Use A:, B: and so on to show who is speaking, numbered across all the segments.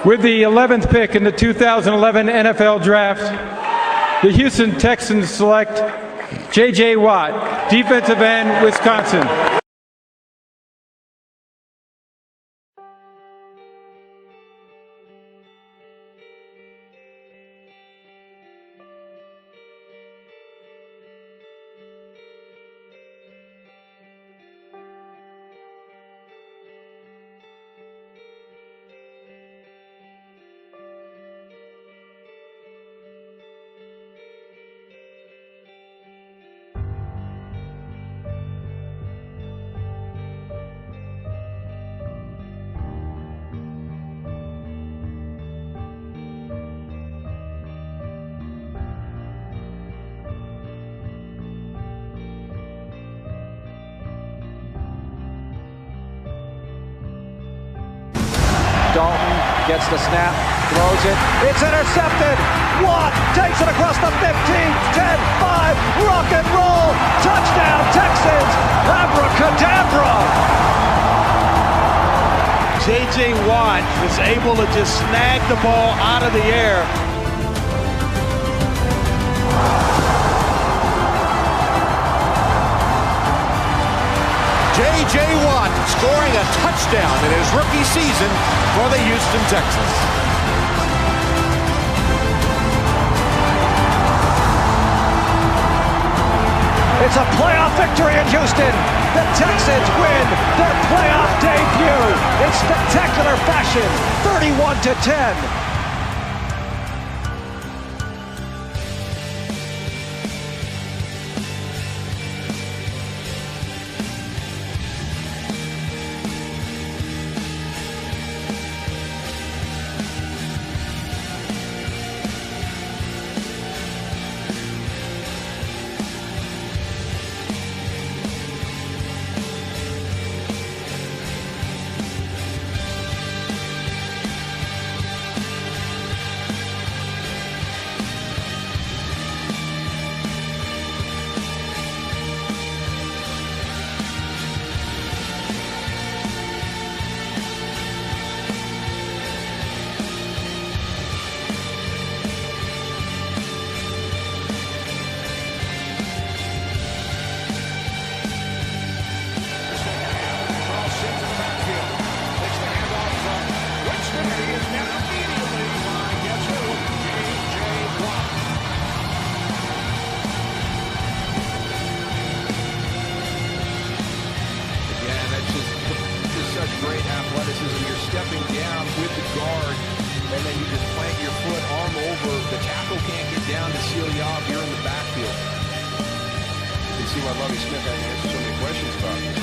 A: With the 11th pick in the 2011 NFL Draft, the Houston Texans select J.J. Watt, defensive end, Wisconsin.
B: Dalton gets the snap, throws it, it's intercepted. Watt takes it across the 15, 10, 5, rock and roll, touchdown Texans, abracadabra.
C: J.J. Watt was able to just snag the ball out of the air.
D: J.J. Watt scoring a touchdown in his rookie season for the Houston Texans.
B: It's a playoff victory in Houston. The Texans win their playoff debut in spectacular fashion, 31-10.
E: Great athleticism. You're stepping down with the guard, and then you just plant your foot arm over. The tackle can't get down to seal you off. You're in the backfield. You can see why Lovie Smith had to answer so many questions about this.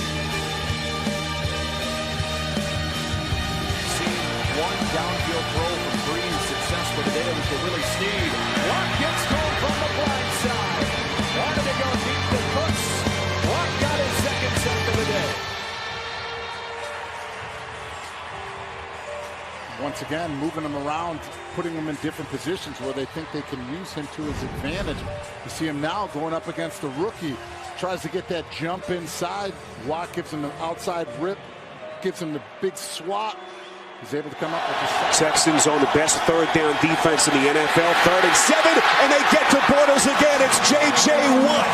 E: See one downfield throw from Breeze. Success for the day. It was to Willie Snead. Watt gets home from the blind side. Wanted to go deep to Cooks. Watt got his second sack of the day.
D: Once again, moving him around, putting him in different positions where they think they can use him to his advantage. You see him now going up against the rookie. Tries to get that jump inside. Watt gives him the outside rip, gives him the big swat. He's able to come up with the sack.
F: Texans on the best third down defense in the NFL. 3rd and 7, and they get to Bortles again. It's J.J. Watt.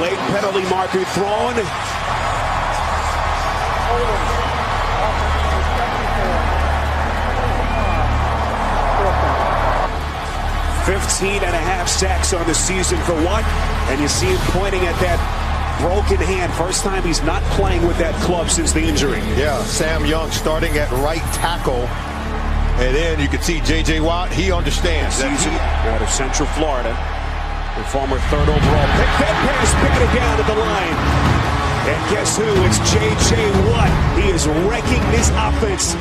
F: Late penalty marker thrown. 15.5 sacks on the season for Watt, and you see him pointing at that broken hand. First time he's not playing with that club since the injury.
G: Yeah, Sam Young starting at right tackle, and then you can see J.J. Watt. He understands that
F: season out of Central Florida, the former 3rd overall pick. That pass picking it down to the line, and guess who? It's J.J. Watt. He is wrecking this offense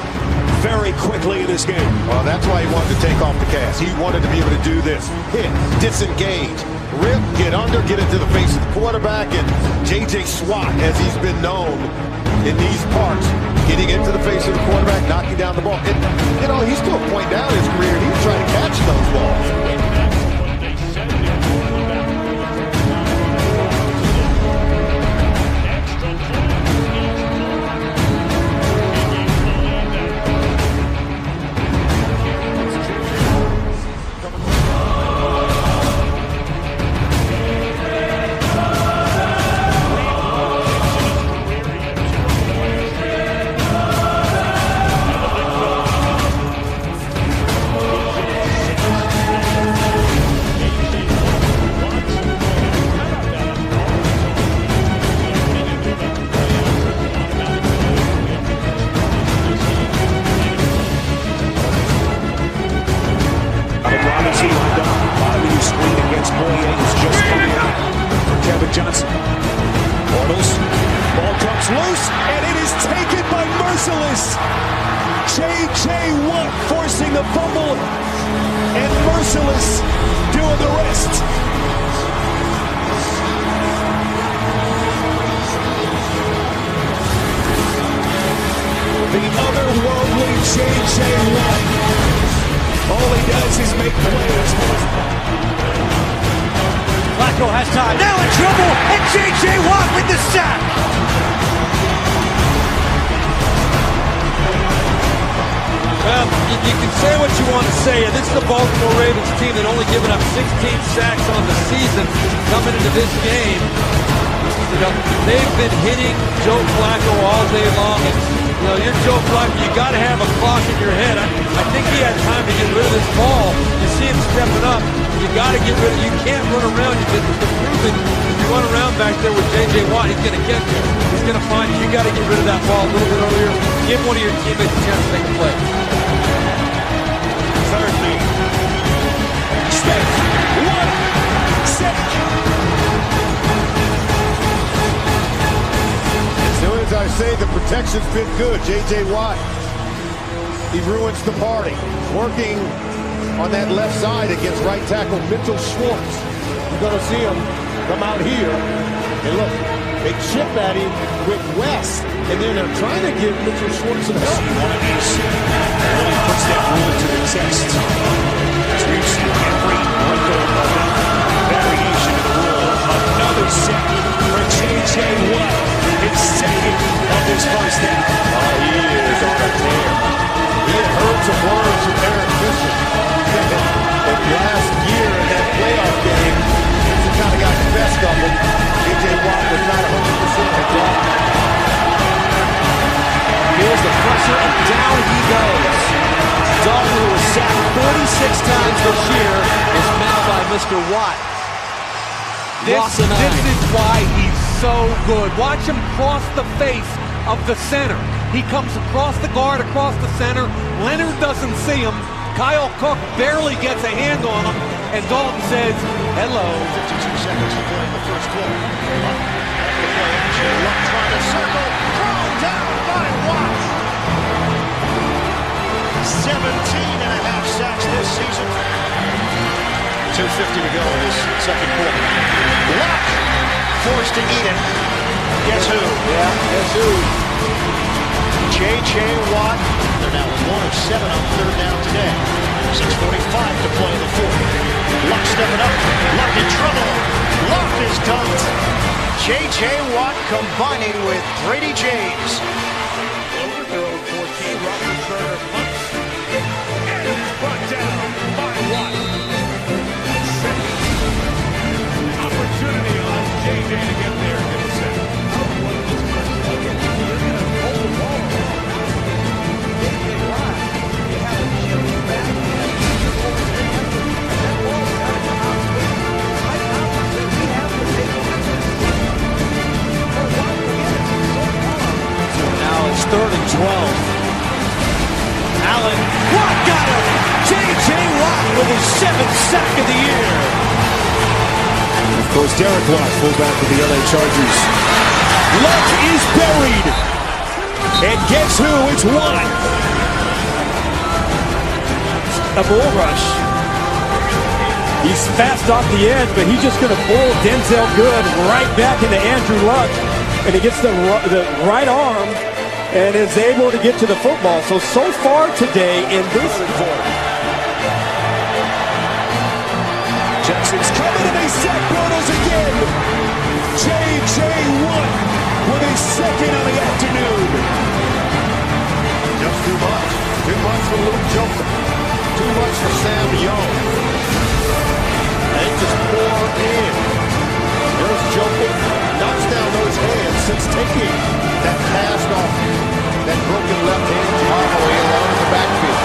F: very quickly in this game.
G: Well, that's why he wanted to take off the cast. He wanted to be able to do this. Hit, disengage, rip, get under, get into the face of the quarterback, and J.J. Watt, as he's been known in these parts, getting into the face of the quarterback, knocking down the ball. And, you know, he's to a point down in his career, and he's trying to catch those balls.
F: Johnson. Bortles. Ball comes loose, and it is taken by Merciless. J.J. Watt forcing the fumble, and Merciless doing the rest. The otherworldly J.J. Watt. All he does is make plays.
B: Flacco has time. Now in trouble, and J.J. Watt with the sack.
C: Well, you can say what you want to say. This is the Baltimore Ravens team that only given up 16 sacks on the season coming into this game. You know, they've been hitting Joe Flacco all day long. And, you know, you're Joe Flacco, you got to have a clock in your head. I think he had time to get rid of this ball. You see him stepping up. You got to get rid of it. You can't run around. You've proven if you run around back there with J.J. Watt, he's going to catch you. He's going to find you. You got to get rid of that ball a little bit earlier. Give one of your teammates a chance to make a play.
F: Third lead. Step. One. Sack.
G: As soon as I say the protection's been good, J.J. Watt, he ruins the party. Working on that left side against right tackle Mitchell Schwartz. You're going to see him come out here. And look, they chip at him with West. And then they're trying to give Mitchell Schwartz some help.
F: One of these really puts that rule to the test. As we've seen every wrinkle of variation of the rule. Another sack for J.J. Watt. His second of this first half.
G: He is on a tear. He had heard some words from Eric Fisher. And last year in that playoff game, he kind of got the best of him. J.J. Watt was not 100% at all.
E: Feels the pressure, and down he goes. Dalton, who was sacked 46 times this year, is met by Mr. Watt.
C: This is why he's so good. Watch him cross the face of the center. He comes across the guard, across the center. Leonard doesn't see him. Kyle Cook barely gets a hand on him. And Dalton says, hello.
B: 52 seconds to play in the first quarter. Luck trying to circle. Thrown down by Watt. 17 and a half sacks this season. 2:50 to go in this second quarter. Luck forced to eat it. Guess who? Yeah, guess who? J.J. Watt. They're now 1 of 7 on third down today. 6:45 to play in the fourth. Luck stepping up. Luck in trouble. Luck is dumped. J.J. Watt combining with Brady James.
C: Overthrow 14. Roethlisberger punts. And it's brought down by Watt. Opportunity on J.J. to get there and get the sack. They're going to hold the ball. J.J. Watt, you have a chip back and you're over there. That ball's got to come out quick. Right now, we have to take a look. For Watt to get it so far.
E: Now it's 3rd and 12.
C: Allen, Watt got him! J.J. Watt with his 7th sack of the year.
G: Of course, Derek Watt, fullback for the LA Chargers.
F: Luck is buried. And guess who? It's Watt.
H: A bull rush. He's fast off the edge, but he's just going to pull Denzel Good right back into Andrew Luck. And he gets the right arm and is able to get to the football. So far today in this quarter.
F: Jackson's coming and they sack Bortles again. J.J. Watt with his second on the afternoon.
G: Just too much. Too much for Luke Joker. Too much for Sam Young. They just pour in. There's Joker. Knocks down those hands since taking that pass off that broken left hand Jamaal along in the backfield.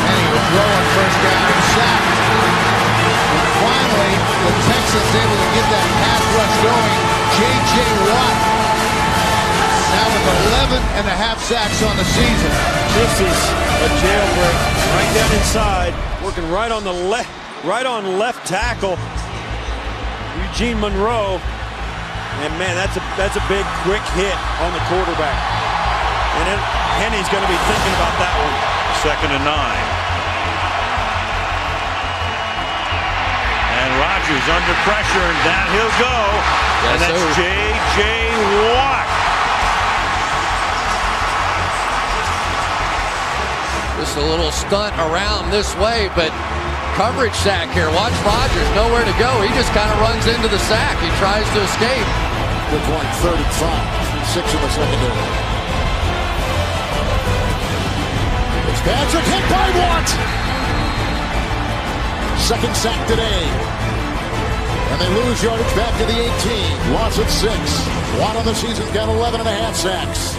B: And he will throw on first down and sacked. And finally, the Texans able to get that pass rush going. J.J. Watt now with 11 and a half sacks on the season.
H: This is a jailbreak right down inside, working right on the left tackle. Eugene Monroe. And man, that's a big, quick hit on the quarterback. And then Henny's going to be thinking about that one.
I: 2nd and 9. And Rodgers under pressure, and down he'll go. And that's J.J. Watt.
C: Just a little stunt around this way, but coverage sack here. Watch Rodgers, nowhere to go. He just kind of runs into the sack. He tries to escape.
B: Good point, 3rd and 5. 6 in the secondary. Fitzpatrick hit by Watt. 2nd sack today. And they lose yardage back to the 18. Loss at 6. Watt on the season got 11.5 sacks.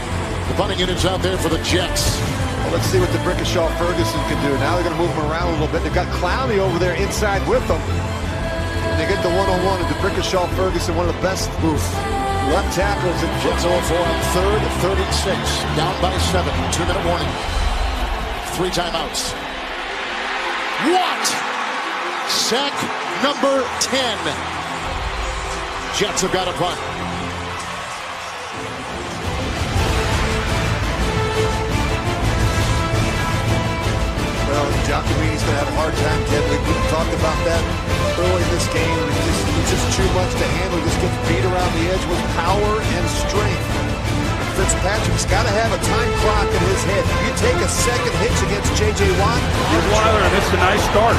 B: The punting unit's out there for the Jets.
G: Well, let's see what the Brickashaw Ferguson can do. Now they're going to move him around a little bit. They've got Clowney over there inside with them. And they get the one-on-one of the Brickashaw Ferguson, one of the best left tackles in
B: Jets 0 for on 3rd, 3rd and 6. Down by 7. 2-minute warning. 3 timeouts. Watt! Sack number 10. Jets have got a punt.
G: Well, Giacomini's going to have a hard time, Ted. We talked about that early in this game. It's just too much to handle. He just gets beat around the edge with power and strength. Fitzpatrick's got to have a time clock in his head. You take a second hitch against J.J. Watt.
I: Here's one other, and it's a nice start.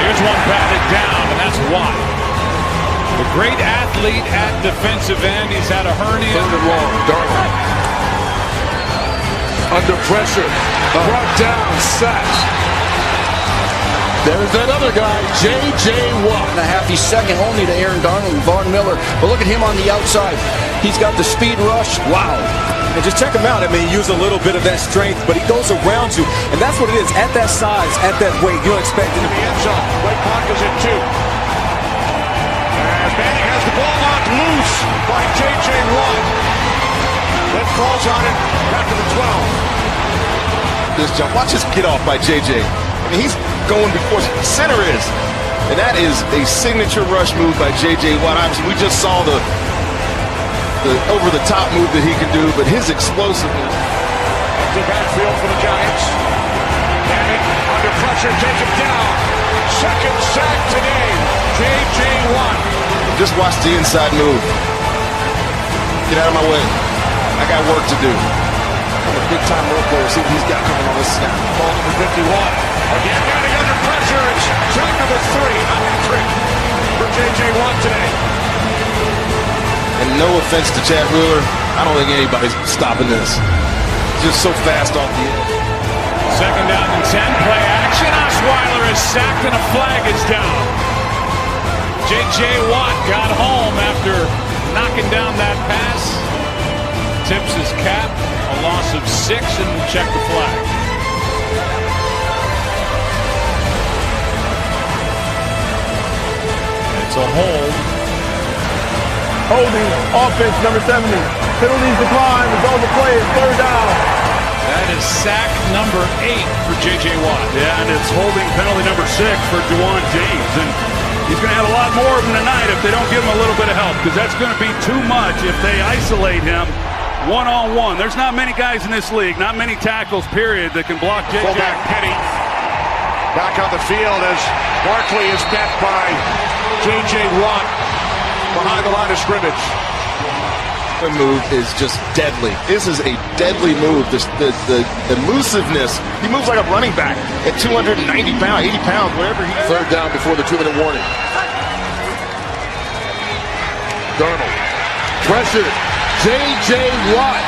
I: Here's one batted down, and that's Watt. The great athlete at defensive end. He's had a hernia.
E: 3rd and long. Darnold. Under pressure. Brought down. Sacked. There's that other guy, J.J. Watt.
J: And a half. He's second only to Aaron Donald and Von Miller. But look at him on the outside. He's got the speed rush. Wow.
H: And just check him out. I mean, he used a little bit of that strength, but he goes around you. And that's what it is. At that size, at that weight, you don't expect him to
B: In the end zone. Ray Parker's at 2. And Manning has the ball knocked loose by J.J. Watt. That falls on it back to the 12.
G: This jump. Watch this get off by J.J. I mean, he's going before the center is. And that is a signature rush move by J.J. Watt. Obviously, we just saw the over-the-top move that he can do, but his explosiveness.
B: Empty backfield for the Giants. Manning under pressure, takes him down. 2nd sack today. J.J. Watt.
G: Just watch the inside move. Get out of my way. I got work to do. I'm a big-time role player. See what he's got coming on this snap.
B: Ball number 51. Again, Manning under pressure. It's sack number 3. A hat trick for J.J. Watt today.
G: And no offense to Chad Wheeler, I don't think anybody's stopping this. Just so fast off the edge.
I: 2nd down and 10. Play action. Osweiler is sacked and a flag is down. J.J. Watt got home after knocking down that pass. Tips his cap. A loss of 6 and check the flag. It's a hold.
A: Holding, offense number 70. Penalties decline, result of the play is 3rd down.
I: That is sack number 8 for J.J. Watt. Yeah, and it's holding penalty number 6 for Juwan James. And he's going to have a lot more of them tonight if they don't give him a little bit of help, because that's going to be too much if they isolate him one-on-one. There's not many guys in this league, not many tackles, period, that can block J.J.
B: Fullback Penny back on the field as Barkley is met by J.J. Watt behind the line of scrimmage.
G: The move is just deadly. This is a deadly move. The elusiveness. He moves like a running back at 290 pounds, 80 pounds, whatever he is.
E: 3rd down before the 2-minute warning. Darnold. Pressure. J.J. Watt.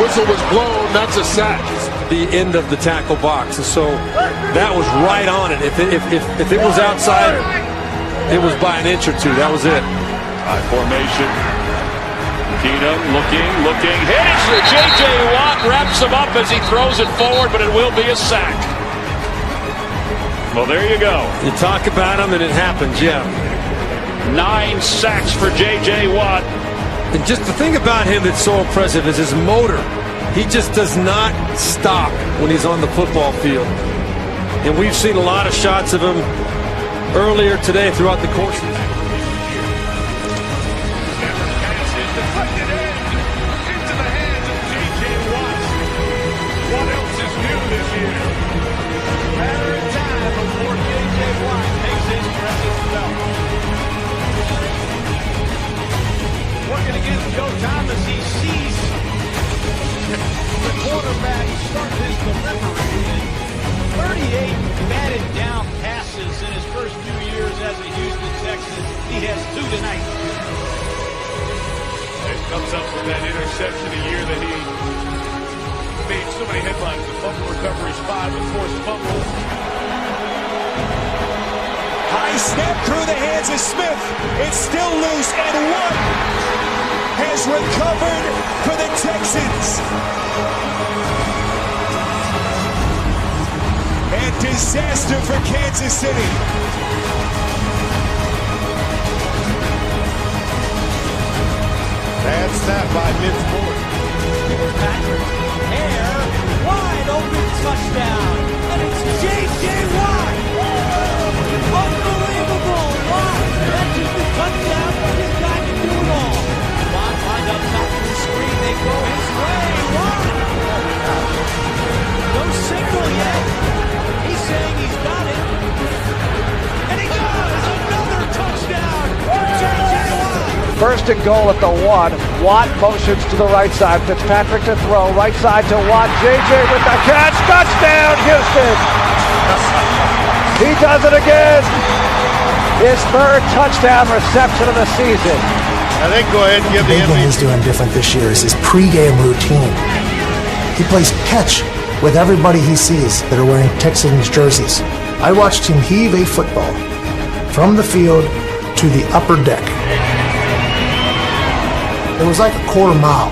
E: Whistle was blown. That's a sack.
H: the end of the tackle box. And so that was right on it. If it was outside, it was by an inch or two. That was it.
I: High formation. Keenum looking, hits. J.J. Watt wraps him up as he throws it forward, but it will be a sack. Well, there you go.
H: You talk about him and it happens, yeah.
I: 9 sacks for J.J. Watt.
H: And just the thing about him that's so impressive is his motor. He just does not stop when he's on the football field. And we've seen a lot of shots of him
C: earlier today throughout the course of the
B: What else is new this year? Matter of time before J.J. Watt takes his precious belt. Working against Joe Thomas, he sees the quarterback start his delivery. 38 batted down passes in his first few years as a Houston Texan. He has 2 tonight.
I: It comes up with that interception a year that he made so many headlines. The fumble recovery spot, the forced fumble.
F: High snap through the hands of Smith. It's still loose, and Watt has recovered for the Texans. And disaster for Kansas City.
G: Bad snap by Mitch Moore.
B: Patrick, air, wide open touchdown. And it's J.J. Watt. Unbelievable. Watt catches the touchdown. This guy can do it all. Watt lined up top of the screen. They go his way. Watt. No signal yet. He's saying he's got it. And he does. Another touchdown for J.J. Watt.
K: First and goal at the 1. Watt motions to the right side. Fitzpatrick to throw. Right side to Watt. J.J. with the catch. Touchdown, Houston. He does it again. His 3rd touchdown reception of the season.
G: I think go ahead and give the MVP.
L: He's doing different this year is his pregame routine. He plays catch with everybody he sees that are wearing Texans jerseys. I watched him heave a football from the field to the upper deck. It was like a quarter mile.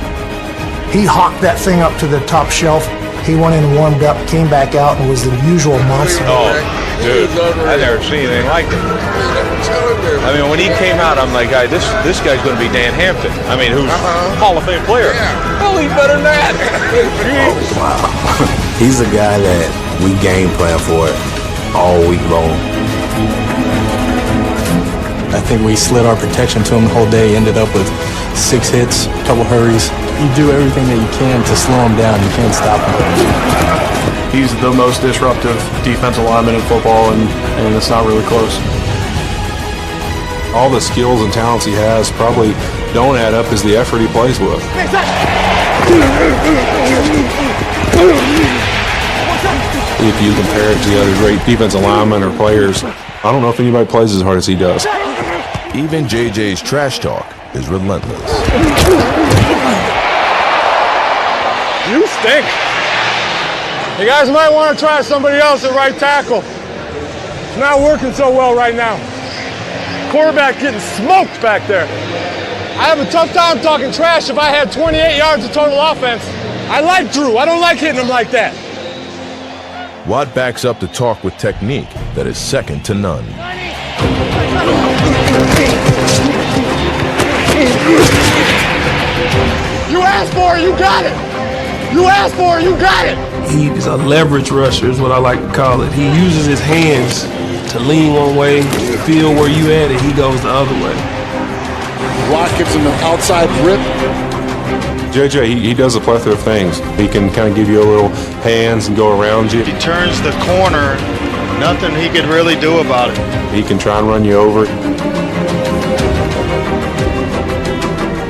L: He hawked that thing up to the top shelf. He went in and warmed up, came back out, and was the usual monster.
M: Oh, dude, I've never seen anything like it. I mean, when he came out, I'm like, this guy's going to be Dan Hampton. I mean, who's Hall of Fame player. Well, he's better than that.
N: Wow. He's the guy that we game plan for all week long.
L: I think we slid our protection to him the whole day, ended up with 6 hits, couple hurries. You do everything that you can to slow him down. You can't stop him.
O: He's the most disruptive defensive lineman in football, and it's not really close. All the skills and talents he has probably don't add up as the effort he plays with. If you compare it to the other great defensive linemen or players, I don't know if anybody plays as hard as he does.
P: Even JJ's trash talk is relentless.
Q: You stink. You guys might want to try somebody else at right tackle. It's not working so well right now. Quarterback getting smoked back there. I have a tough time talking trash if I had 28 yards of total offense. I like Drew. I don't like hitting him like that.
P: Watt backs up the talk with technique that is second to none.
Q: You asked for it, you got it. You asked for it, you got it.
R: He is a leverage rusher is what I like to call it. He uses his hands to lean one way, feel where you at, and he goes the other way.
D: Watt gives him an outside rip.
O: JJ, he does a plethora of things. He can kind of give you a little hands and go around you.
G: He turns the corner. Nothing he could really do about it.
O: He can try and run you over.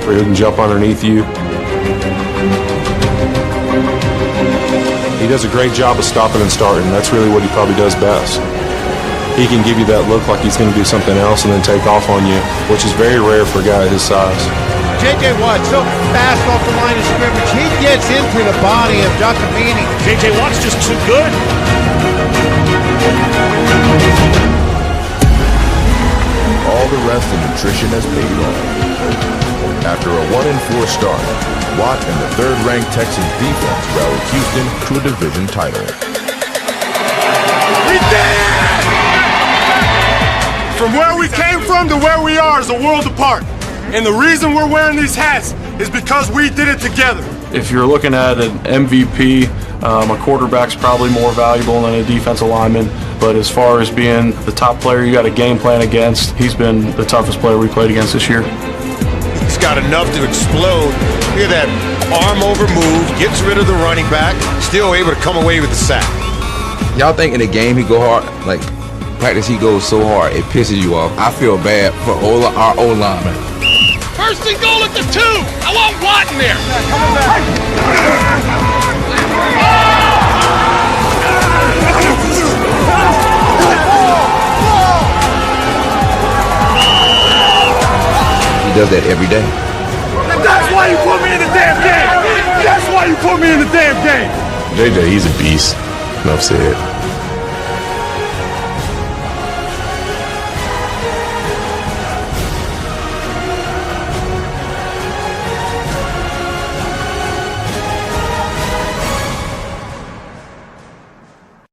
O: Or he can jump underneath you. He does a great job of stopping and starting. That's really what he probably does best. He can give you that look like he's going to do something else and then take off on you, which is very rare for a guy his size.
G: J.J. Watt so fast off the line of scrimmage. He gets into the body of Dr. Meany.
B: J.J. Watt's just too good.
P: All the rest of nutrition has paid off. After a 1-4 start, Watt and the third-ranked Texans defense rallied Houston to a division title.
Q: We did it! From where we came from to where we are is a world apart. And the reason we're wearing these hats is because we did it together.
O: If you're looking at an MVP A quarterback's probably more valuable than a defensive lineman, but as far as being the top player you got a game plan against, he's been the toughest player we played against this year.
G: He's got enough to explode. Look at that arm over move, gets rid of the running back, still able to come away with the sack.
S: Y'all think in the game he go hard, like practice he goes so hard it pisses you off. I feel bad for our old linemen.
C: First and goal at the 2. I want Watt in there.
S: He does that every day.
Q: That's why you put me in the damn game. That's why you put me in the damn game.
O: JJ, he's a beast. Enough said.